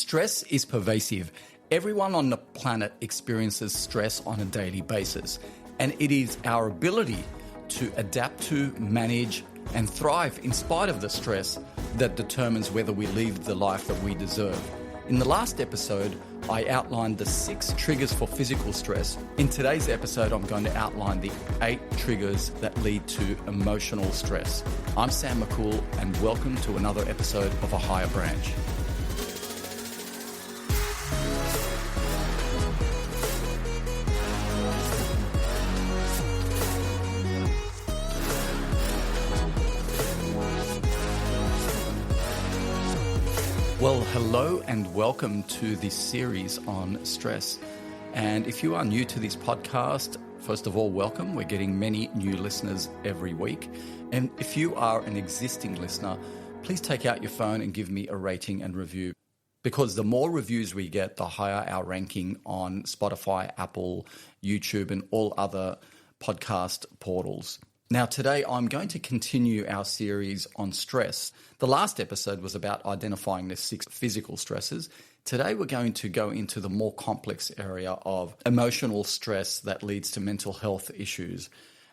Stress is pervasive. Everyone on the planet experiences stress on a daily basis, and it is our ability to adapt to, manage, and thrive in spite of the stress that determines whether we live the life that we deserve. In the last episode, I outlined the 6 triggers for physical stress. In today's episode, I'm going to outline the 8 triggers that lead to emotional stress. I'm Sam McCool, and welcome to another episode of A Higher Branch. Well, hello and welcome to this series on stress. And if you are new to this podcast, first of all, welcome. We're getting many new listeners every week. And if you are an existing listener, please take out your phone and give me a rating and review. Because the more reviews we get, the higher our ranking on Spotify, Apple, YouTube, and all other podcast portals. Now, today I'm going to continue our series on stress. The last episode was about identifying the 6 physical stresses. Today we're going to go into the more complex area of emotional stress that leads to mental health issues.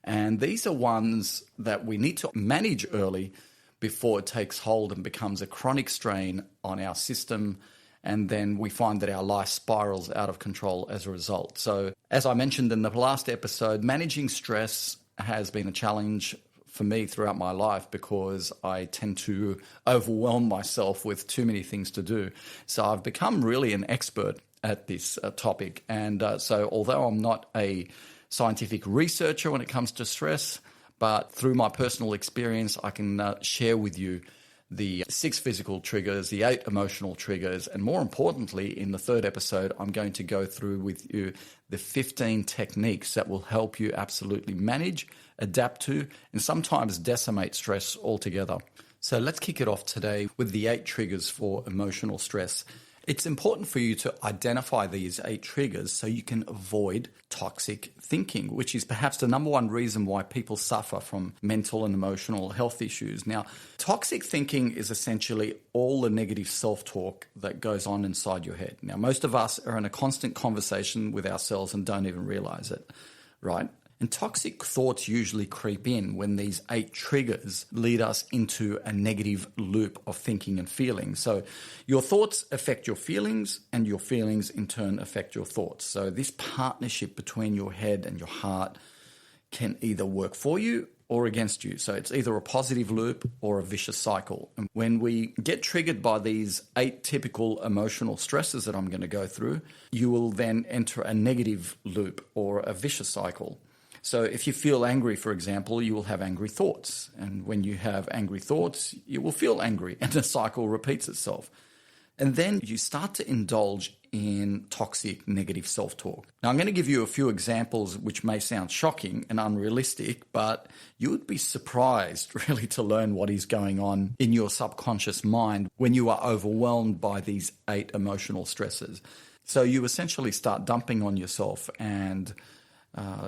And these are ones that we need to manage early before it takes hold and becomes a chronic strain on our system. And then we find that our life spirals out of control as a result. So as I mentioned in the last episode, managing stress has been a challenge for me throughout my life because I tend to overwhelm myself with too many things to do. So I've become really an expert at this topic. And so although I'm not a scientific researcher when it comes to stress, but through my personal experience, I can share with you the 6 physical triggers, the 8 emotional triggers, and more importantly, in the 3rd episode, I'm going to go through with you the 15 techniques that will help you absolutely manage, adapt to, and sometimes decimate stress altogether. So let's kick it off today with the 8 triggers for emotional stress. It's important for you to identify these 8 triggers so you can avoid toxic thinking, which is perhaps the number one reason why people suffer from mental and emotional health issues. Now, toxic thinking is essentially all the negative self-talk that goes on inside your head. Now, most of us are in a constant conversation with ourselves and don't even realize it, right? And toxic thoughts usually creep in when these 8 triggers lead us into a negative loop of thinking and feeling. So your thoughts affect your feelings, and your feelings in turn affect your thoughts. So this partnership between your head and your heart can either work for you or against you. So it's either a positive loop or a vicious cycle. And when we get triggered by these 8 typical emotional stresses that I'm going to go through, you will then enter a negative loop or a vicious cycle. So if you feel angry, for example, you will have angry thoughts. And when you have angry thoughts, you will feel angry, and the cycle repeats itself. And then you start to indulge in toxic negative self-talk. Now, I'm going to give you a few examples which may sound shocking and unrealistic, but you would be surprised really to learn what is going on in your subconscious mind when you are overwhelmed by these 8 emotional stresses. So you essentially start dumping on yourself and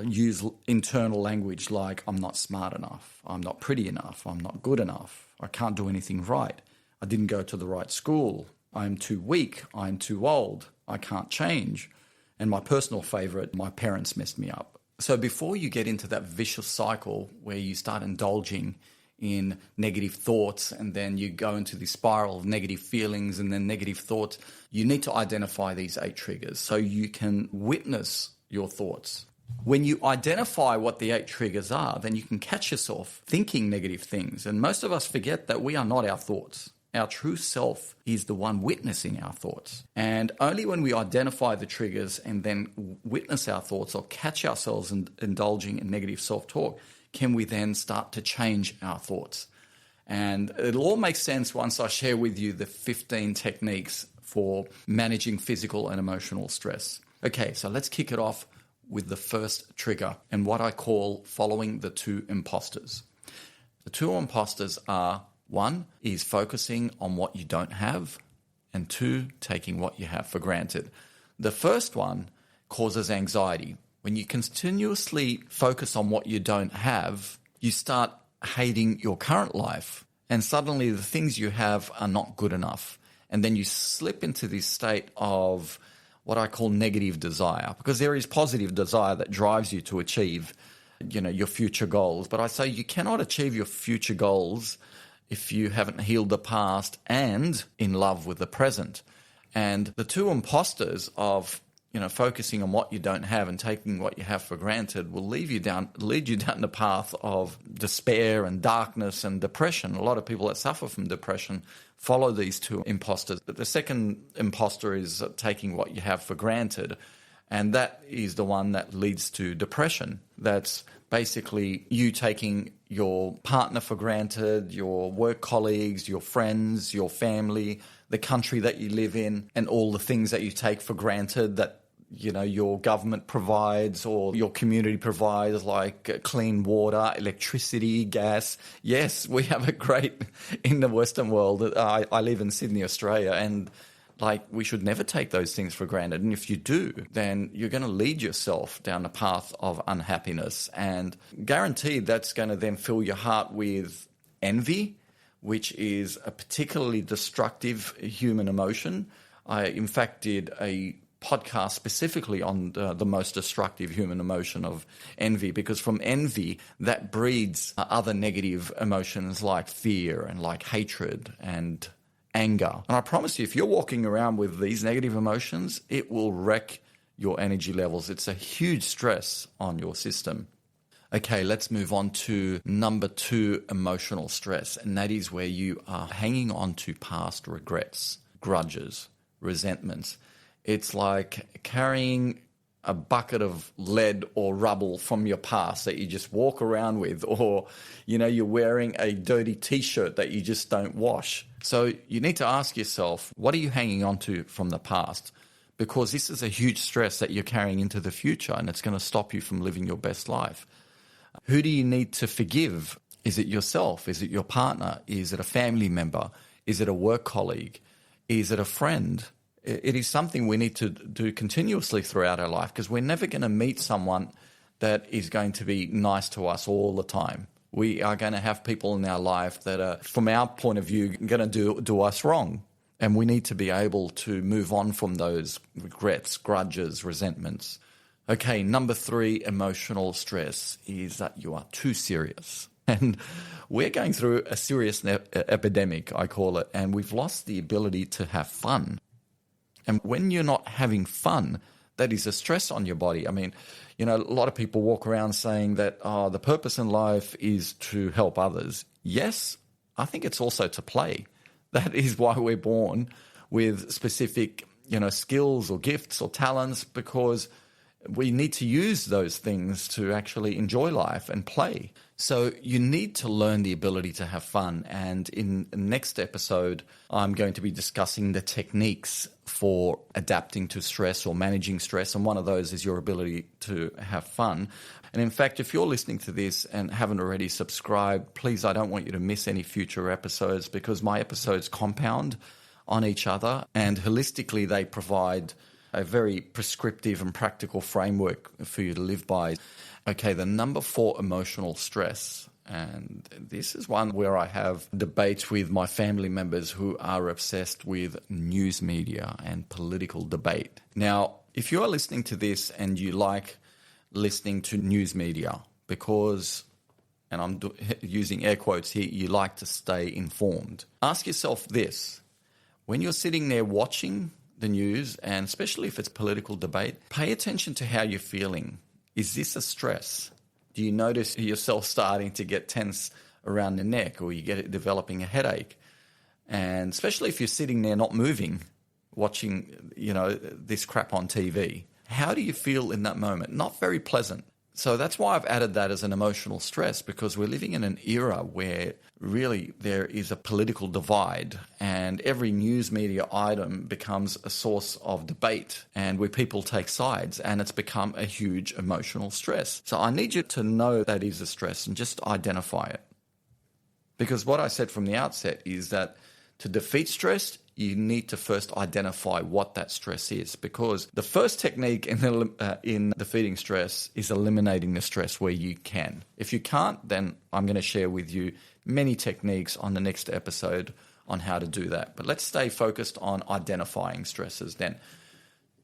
use internal language like, I'm not smart enough, I'm not pretty enough, I'm not good enough, I can't do anything right, I didn't go to the right school, I'm too weak, I'm too old, I can't change. And my personal favorite, my parents messed me up. So before you get into that vicious cycle where you start indulging in negative thoughts and then you go into the spiral of negative feelings and then negative thoughts, you need to identify these 8 triggers so you can witness your thoughts. When you identify what the 8 triggers are, then you can catch yourself thinking negative things. And most of us forget that we are not our thoughts. Our true self is the one witnessing our thoughts. And only when we identify the triggers and then witness our thoughts or catch ourselves indulging in negative self-talk can we then start to change our thoughts. And it'll all make sense once I share with you the 15 techniques for managing physical and emotional stress. Okay, so let's kick it off with the first trigger and what I call following the 2 imposters. The 2 imposters are, 1 is focusing on what you don't have, and 2, taking what you have for granted. The first one causes anxiety. When you continuously focus on what you don't have, you start hating your current life, and suddenly the things you have are not good enough. And then you slip into this state of what I call negative desire, because there is positive desire that drives you to achieve, your future goals. But I say you cannot achieve your future goals if you haven't healed the past and in love with the present. And the two imposters of focusing on what you don't have and taking what you have for granted will lead you down the path of despair and darkness and depression. A lot of people that suffer from depression follow these two imposters. But the second imposter is taking what you have for granted, and that is the one that leads to depression. That's basically you taking your partner for granted, your work colleagues, your friends, your family, the country that you live in, and all the things that you take for granted that your government provides or your community provides, like clean water, electricity, gas. Yes, we have a great in the Western world. I live in Sydney, Australia, and we should never take those things for granted. And if you do, then you're going to lead yourself down the path of unhappiness, and guaranteed that's going to then fill your heart with envy, which is a particularly destructive human emotion. I, in fact, did a podcast specifically on the most destructive human emotion of envy, because from envy that breeds other negative emotions like fear and like hatred and anger. And I promise you, if you're walking around with these negative emotions, it will wreck your energy levels. It's a huge stress on your system. Okay, let's move on to number 2, emotional stress. And that is where you are hanging on to past regrets, grudges, resentments. It's like carrying a bucket of lead or rubble from your past that you just walk around with, or, you're wearing a dirty t-shirt that you just don't wash. So you need to ask yourself, what are you hanging on to from the past? Because this is a huge stress that you're carrying into the future, and it's going to stop you from living your best life. Who do you need to forgive? Is it yourself? Is it your partner? Is it a family member? Is it a work colleague? Is it a friend? It is something we need to do continuously throughout our life, because we're never going to meet someone that is going to be nice to us all the time. We are going to have people in our life that are, from our point of view, going to do us wrong. And we need to be able to move on from those regrets, grudges, resentments. Okay, number 3, emotional stress, is that you are too serious. And we're going through a serious epidemic, I call it, and we've lost the ability to have fun. And when you're not having fun, that is a stress on your body. I mean, a lot of people walk around saying that, the purpose in life is to help others. Yes, I think it's also to play. That is why we're born with specific, skills or gifts or talents, because we need to use those things to actually enjoy life and play. So you need to learn the ability to have fun. And in the next episode, I'm going to be discussing the techniques for adapting to stress or managing stress. And one of those is your ability to have fun. And in fact, if you're listening to this and haven't already subscribed, please, I don't want you to miss any future episodes, because my episodes compound on each other, and holistically they provide a very prescriptive and practical framework for you to live by. Okay, the number 4, emotional stress. And this is one where I have debates with my family members who are obsessed with news media and political debate. Now, if you are listening to this and you like listening to news media because, and I'm using air quotes here, you like to stay informed, ask yourself this. When you're sitting there watching the news, and especially if it's political debate, pay attention to how you're feeling. Is this a stress? Do you notice yourself starting to get tense around the neck, or you get it developing a headache? And especially if you're sitting there not moving, watching, this crap on TV. How do you feel in that moment? Not very pleasant. So that's why I've added that as an emotional stress, because we're living in an era where really there is a political divide, and every news media item becomes a source of debate, and where people take sides, and it's become a huge emotional stress. So I need you to know that is a stress and just identify it. Because what I said from the outset is that to defeat stress, you need to first identify what that stress is, because the first technique in defeating stress is eliminating the stress where you can. If you can't, then I'm going to share with you many techniques on the next episode on how to do that. But let's stay focused on identifying stressors then.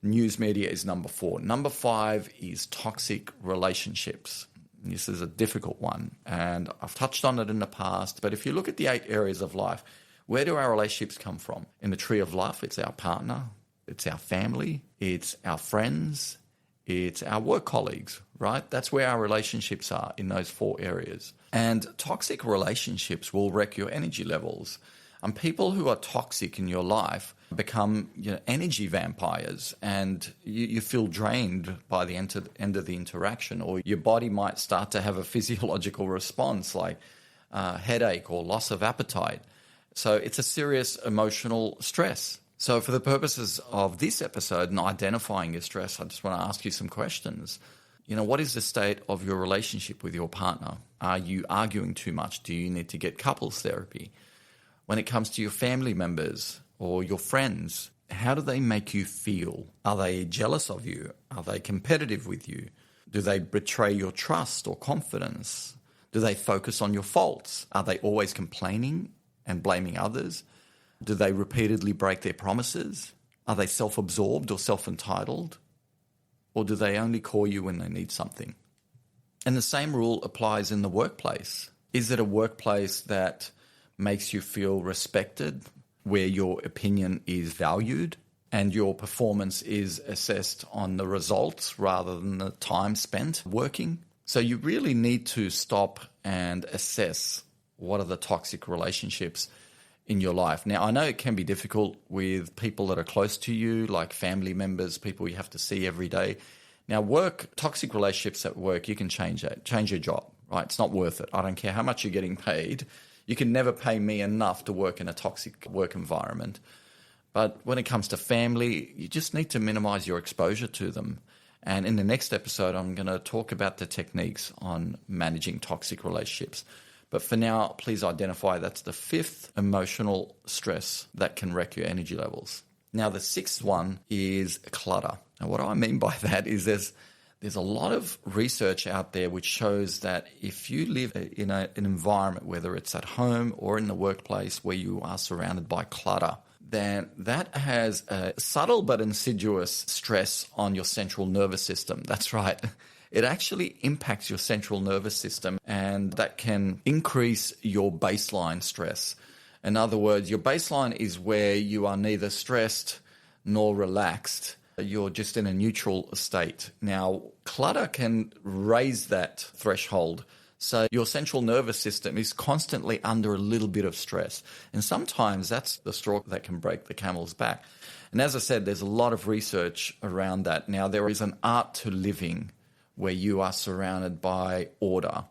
News media is number 4. Number 5 is toxic relationships. This is a difficult one, and I've touched on it in the past, but if you look at the 8 areas of life, where do our relationships come from? In the tree of life, it's our partner, it's our family, it's our friends, it's our work colleagues, right? That's where our relationships are in those 4 areas. And toxic relationships will wreck your energy levels. And people who are toxic in your life become energy vampires, and you feel drained by the end of the interaction, or your body might start to have a physiological response like headache or loss of appetite. So it's a serious emotional stress. So for the purposes of this episode and identifying your stress, I just want to ask you some questions. What is the state of your relationship with your partner? Are you arguing too much? Do you need to get couples therapy? When it comes to your family members or your friends, how do they make you feel? Are they jealous of you? Are they competitive with you? Do they betray your trust or confidence? Do they focus on your faults? Are they always complaining and blaming others? Do they repeatedly break their promises? Are they self-absorbed or self-entitled? Or do they only call you when they need something? And the same rule applies in the workplace. Is it a workplace that makes you feel respected, where your opinion is valued and your performance is assessed on the results rather than the time spent working? So you really need to stop and assess what are the toxic relationships in your life. Now, I know it can be difficult with people that are close to you, like family members, people you have to see every day. Now, toxic relationships at work, you can change that, change your job, right? It's not worth it. I don't care how much you're getting paid. You can never pay me enough to work in a toxic work environment. But when it comes to family, you just need to minimize your exposure to them. And in the next episode, I'm going to talk about the techniques on managing toxic relationships. But for now, please identify that's the 5th emotional stress that can wreck your energy levels. Now, the 6th one is clutter. And what I mean by that is there's a lot of research out there which shows that if you live in an environment, whether it's at home or in the workplace, where you are surrounded by clutter, then that has a subtle but insidious stress on your central nervous system. That's right. It actually impacts your central nervous system, and that can increase your baseline stress. In other words, your baseline is where you are neither stressed nor relaxed. You're just in a neutral state. Now, clutter can raise that threshold. So your central nervous system is constantly under a little bit of stress. And sometimes that's the straw that can break the camel's back. And as I said, there's a lot of research around that. Now, there is an art to living where you are surrounded by order,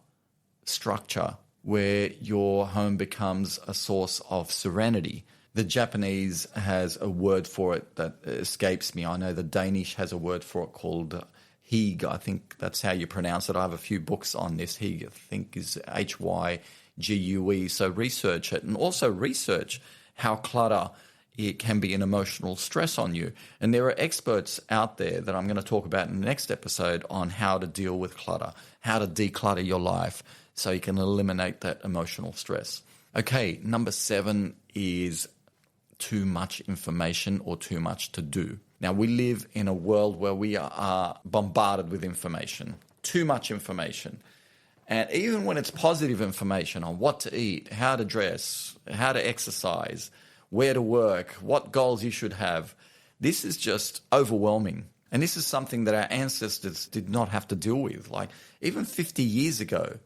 structure, where your home becomes a source of serenity. The Japanese has a word for it that escapes me. I know the Danish has a word for it called hygge. I think that's how you pronounce it. I have a few books on this. Hygge, I think, is Hygue. So research it, and also research how clutter it can be an emotional stress on you. And there are experts out there that I'm going to talk about in the next episode on how to deal with clutter, how to declutter your life so you can eliminate that emotional stress. Okay, number 7 is too much information or too much to do. Now, we live in a world where we are bombarded with information, too much information. And even when it's positive information on what to eat, how to dress, how to exercise, where to work, what goals you should have, this is just overwhelming. And this is something that our ancestors did not have to deal with. Like even 50 years ago,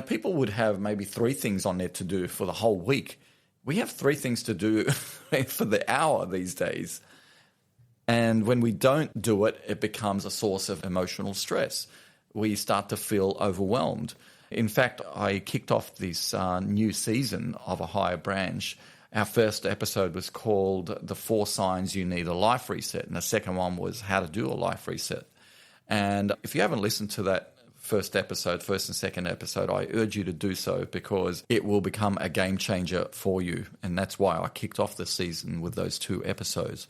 people would have maybe 3 things on their to-do for the whole week. We have 3 things to do for the hour these days. And when we don't do it, it becomes a source of emotional stress. We start to feel overwhelmed. In fact, I kicked off this new season of A Higher Branch. Our first episode was called The 4 Signs You Need a Life Reset. And the second one was How to Do a Life Reset. And if you haven't listened to that first and second episode, I urge you to do so because it will become a game changer for you. And that's why I kicked off the season with those 2 episodes.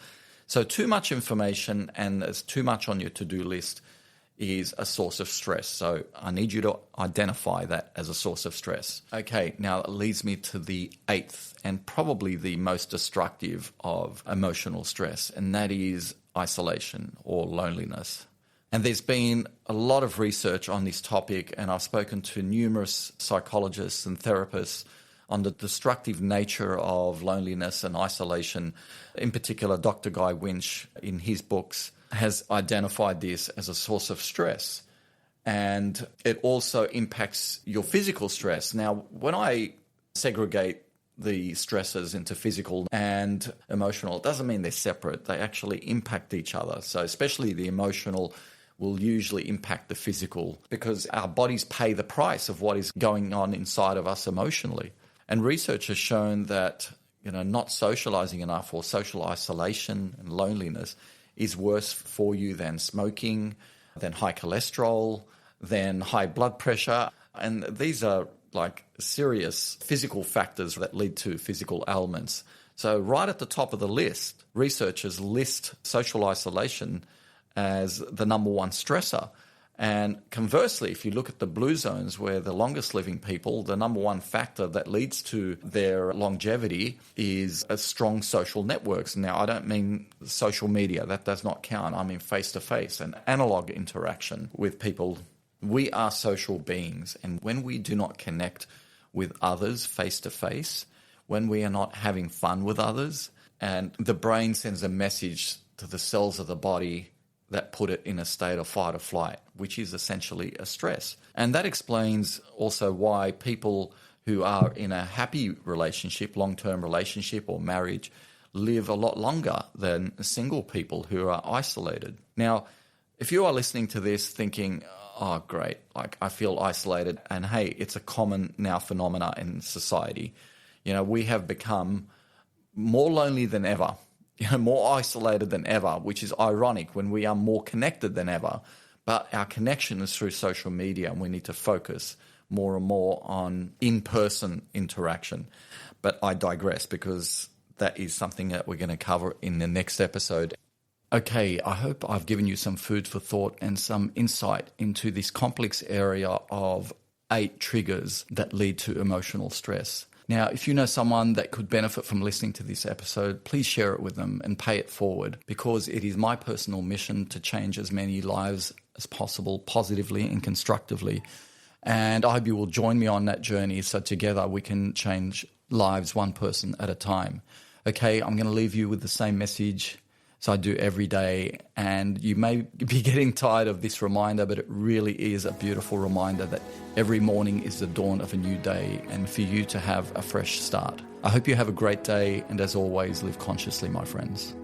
So too much information and there's too much on your to-do list is a source of stress. So I need you to identify that as a source of stress. Okay, now it leads me to the eighth and probably the most destructive of emotional stress, and that is isolation or loneliness. And there's been a lot of research on this topic, and I've spoken to numerous psychologists and therapists on the destructive nature of loneliness and isolation. In particular, Dr. Guy Winch, in his books, has identified this as a source of stress. And it also impacts your physical stress. Now, when I segregate the stressors into physical and emotional, it doesn't mean they're separate. They actually impact each other. So especially the emotional will usually impact the physical because our bodies pay the price of what is going on inside of us emotionally. And research has shown that, not socializing enough or social isolation and loneliness is worse for you than smoking, than high cholesterol, than high blood pressure. And these are like serious physical factors that lead to physical ailments. So right at the top of the list, researchers list social isolation as the number one stressor. And conversely, if you look at the blue zones where the longest living people, the number one factor that leads to their longevity is a strong social networks. Now, I don't mean social media. That does not count. I mean face-to-face and analog interaction with people. We are social beings. And when we do not connect with others face-to-face, when we are not having fun with others, and the brain sends a message to the cells of the body that put it in a state of fight or flight, which is essentially a stress. And that explains also why people who are in a happy relationship, long-term relationship or marriage, live a lot longer than single people who are isolated. Now, if you are listening to this thinking, oh, great, like I feel isolated, and hey, it's a common now phenomena in society. We have become more lonely than ever. More isolated than ever, which is ironic when we are more connected than ever. But our connection is through social media, and we need to focus more and more on in-person interaction. But I digress because that is something that we're going to cover in the next episode. Okay, I hope I've given you some food for thought and some insight into this complex area of 8 triggers that lead to emotional stress. Now, if you know someone that could benefit from listening to this episode, please share it with them and pay it forward, because it is my personal mission to change as many lives as possible, positively and constructively. And I hope you will join me on that journey so together we can change lives one person at a time. Okay, I'm going to leave you with the same message as I do every day. And you may be getting tired of this reminder, but it really is a beautiful reminder that every morning is the dawn of a new day and for you to have a fresh start. I hope you have a great day. And as always, live consciously, my friends.